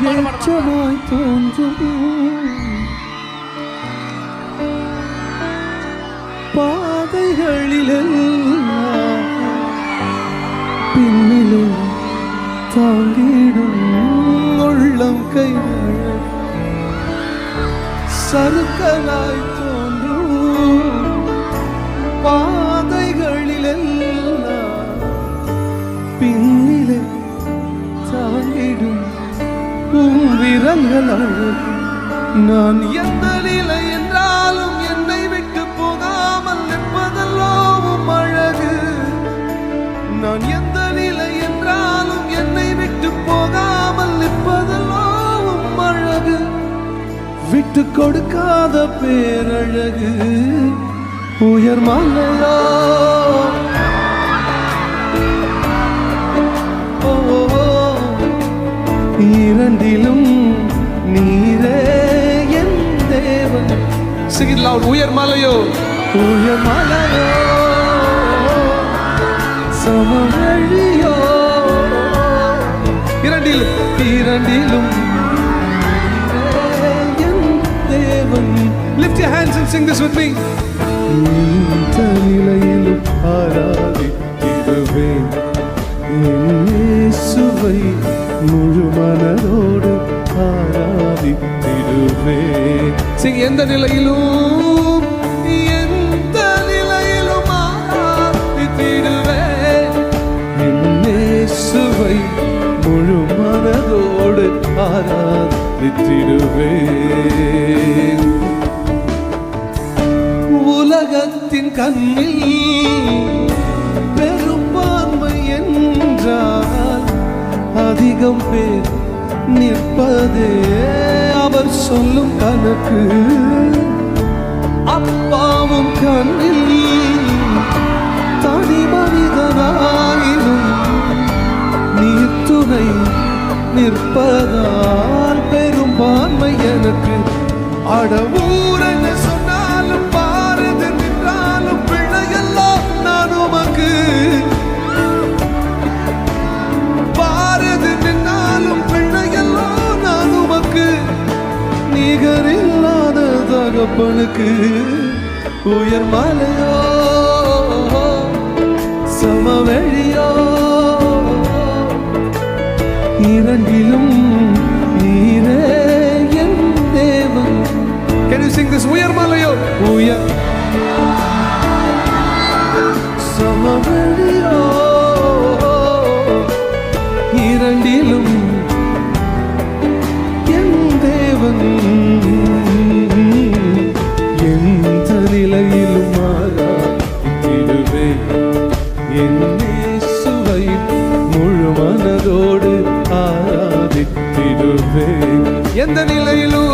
வெளிச்சமாய் தோன்றும் பாதைகளிலெல்லாம் பின்னலே தாங்கிடும் உள்ளம் கைகள் சறுக்கலாய் தோன்றும் பாதைகளிலெல்லாம் பின்னிலே தாங்கிடும் விரல்கள் அழகு. நான் எந்த நிலை என்றாலும் என்னை விட்டு போகாமல் நிற்பதெல்லாம் அழகு. நான் எந்த நிலை என்றாலும் என்னை விட்டு போகாமல் நிற்பதெல்லாம் அழகு. விட்டு கொடுக்காத பேரழகு உயர் மலையோ இரண்டிலும் நீரே என் தேவன். Sing it loud. உயர் மலையோ உயர் மலையோ சமவெளியோ இரண்டிலும் இரண்டிலும் நீரே என் தேவன். Lift your hands and sing this with me. இந்த நிலையிலும் ஆராதித்திடுவேன் இயேசுவை முழு மனதோடு ஆராதித்திடுவேன். Sing எந்த நிலையிலும் எந்த நிலையிலும் ஆராதித்திடுவேன் இயேசுவை முழு மனதோடு ஆராதித்திடுவேன். உலகத்தின் கண்ணில் பெரும்பான்மை என்றால் அதிகம் பேர் நிற்பதே அவர் சொல்லும் கணக்கு. அப்பாவும் கண்ணில் தனி மனிதனாயினும் நீர் துணை நிற்பதால் பெரும்பான்மை எனக்கு. அடவூர் என்று சொன்னாலும் பாரது நின்றாலும் பிள்ளையெல்லாம் நான் உமக்கு. பாரது நின்றாலும் பிள்ளையெல்லாம் நான் உமக்கு. நிகரில்லாத தகப்பனுக்கு உயர் மலையோ சமவெளியோ இரண்டிலும் நீரே என் தேவன். Can you sing this? உயர் மலையோ உயர் சமவெளியோ இரண்டிலும் என் தேவன். எந்த நிலையிலும் ஆராதித்திடுவேன் என் இயேசுவை முழு மனதோடு ஆராதித்திடுவேன். எந்த நிலையிலும்